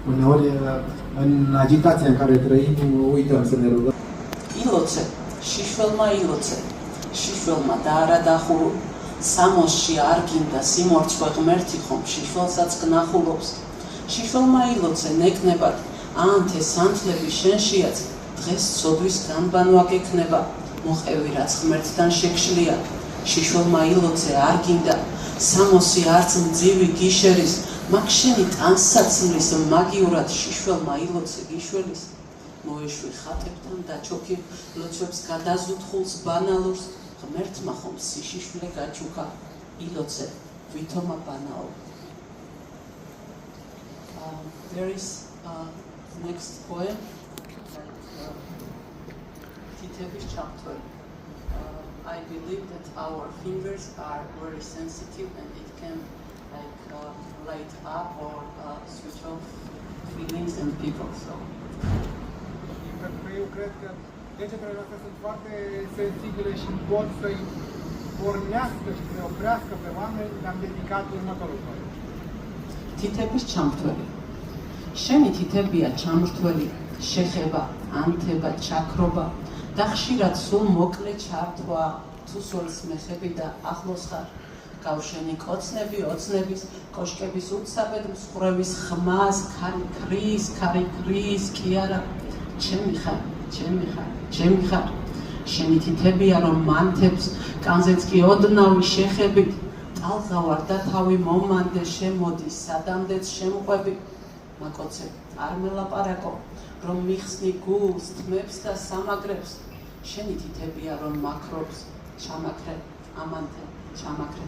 Uneori, în agitația în care trăim, uităm să ne rugăm. Iloțe, შიშველმა დაარადახულო სამოსში არ გინდა სიმორცხვე ღმერთი ხომ შიშველსაც გნახულობს შიშველმა ილოცე ნეკნებად ანთე სანთლები შენშიაც დღეს სოდვის განბანვა გექნება მოყევი რაც ღმერთთან შეგშლია შიშველმა ილოცე არ გინდა სამოსი არც მძივი გიშერის მაგ შენი ტანსაცმლის მაგიურად შიშველმა ილოცე გიშველის მოეშვი ხატებთან და ჩოქი ლოცვებს გადაზუთხულს ბანალურს ღმერთმა ხომ სიშიშვლე გაჩუქა ილოცე ვითომა ბანაო There is next poem თითების ჩამთველი I believe that our fingers are very sensitive and it can light up or switch off feelings and people so Eu cred că degetele noastre sunt foarte sensibile și pot să-i pornească și să-i oprească pe oameni, le-am dedicat următorul poem. თითების ჩამთველი შენი თითებია ჩამრთველი შეხება ანთება ჩაქრობა და ხშირად სულ მოკლე ჩართვა თუ სულს მეხები და ახლოს ხარ გავშენი კოცნები ოცნების კოშკების უცაბედ მსხვრევის ხმას ქარი ქრის კი არა ჩემი ხარ შენი თითებია რომ მანთებს კანზეც კი ოდნავი შეხებით ტალღავარ და თავი მომანდე შემოდი სადამდეც შემყვები მაკოცე არ მელაპარაკო რომ მიხსნი გულს თმებს და სამაგრებს შენი თითებია რომ მაქრობს ჩამაქრე ამანთე ჩამაქრე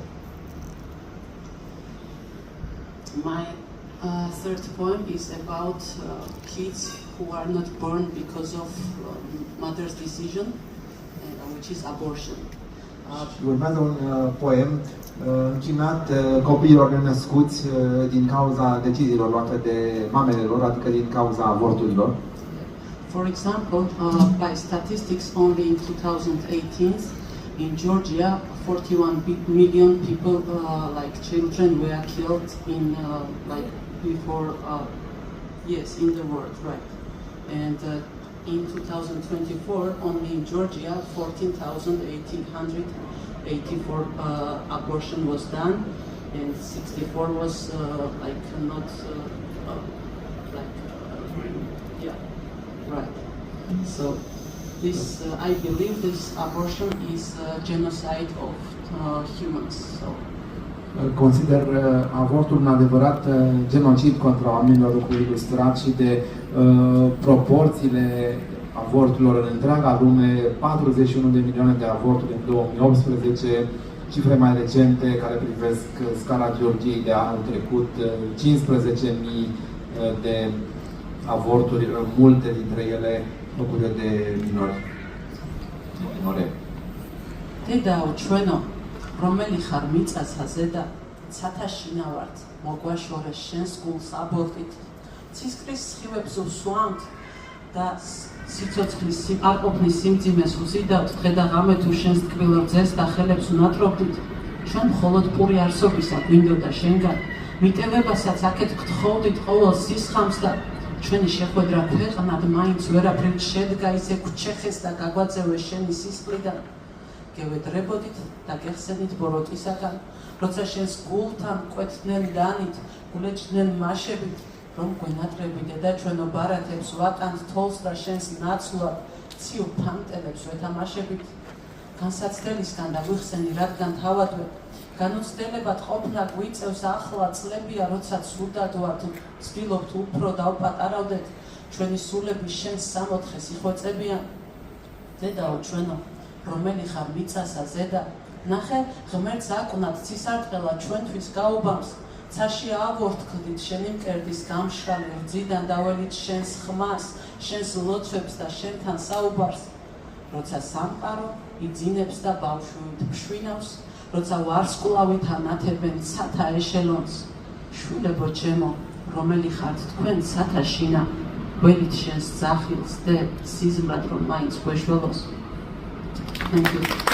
My third poem is about kids who are not born because of mother's decision, which is abortion. Urmează un poem închinat copiilor nenăscuți din cauza deciziilor luate de mamele lor, adică din cauza avorturilor. For example, by statistics, only in 2018, in Georgia, 41 million people, like children, were killed in before. Yes, in the world, right? And in 2024, only in Georgia, 14,884 abortion was done, and 64 was not yeah, right. So this, I believe, this abortion is genocide of humans. So. Consider avortul un adevărat genocid contra oamenilor cu ilustrat și de proporțiile avorturilor în întreaga lume, 41 de milioane de avorturi în 2018, cifre mai recente care privesc scala Georgiei de anul trecut, 15.000 de avorturi, multe dintre ele făcute de minori. Dedao, ჩვენო, რომელი ხარ მიწასაზე და ცათაშინა ვართ, მოგვაშორე შენს გულს აბორტით, ცისკრის სხივებს უსვამთ და სიცოცხლის არ ყოფნის სიმძიმეს უზიდავთ, დღე და ღამე თუ შენს ტკბილ რძეს და ხელებს უნატრობდით, ჩვენ მხოლოდ პური არსობისა გვინდოდა შენგან, მიტევებასაც აქეთ გთხოვდით ყოველ სისხამს და ჩვენი შეხვედრა ქვეყნად მაინც ვერაფრით შედგა ისე გვჩეხეს და გაგვაძევეს შენი სისხლიდან გევედრებოდით და გეხსენით ბოროტისაგან, როცა შენს გულთან კვეთდნენ ლანით, გულეჭდნენ მაშებით, რომ გვენატრები დედა ჩვენო ბარათებს ვატანთ თოლს და შენს ნაცვლად ციურ ფანტელებს ვეთამაშებით, განსაცდელისგან და გვიხსენი რადგან თავადვე, განუცდელებად ყოფნა გვიწევს ახლა წლებია, როცა ცუდად ვართ, ვცდილობთ უფრო დავპატარავდეთ, ჩვენი სულები შენს სამოთხეს იხვეწებიან, დედაო ჩვენო, რომელი ხარ მიწასაზე და ნახე ღმერთს აკვნათ ცისარტყელა ჩვენთვის გაუბამს ცაში ავორთქლდით შენი მკერდის გამშრალი რძიდან დაველით შენს ხმას შენს ლოცვებს და შენთან საუბარს როცა სამყარო იძინებს და ბავშვით ფშვინავს როცა ვარსკვლავით ანათებენ ცათა ეშელონს შვილებო ჩემო რომელი ხართ თქვენ ცათაშინა ველით შენს ძახილს და სიზმრად რომ მაინც გვეშველოს Thank you.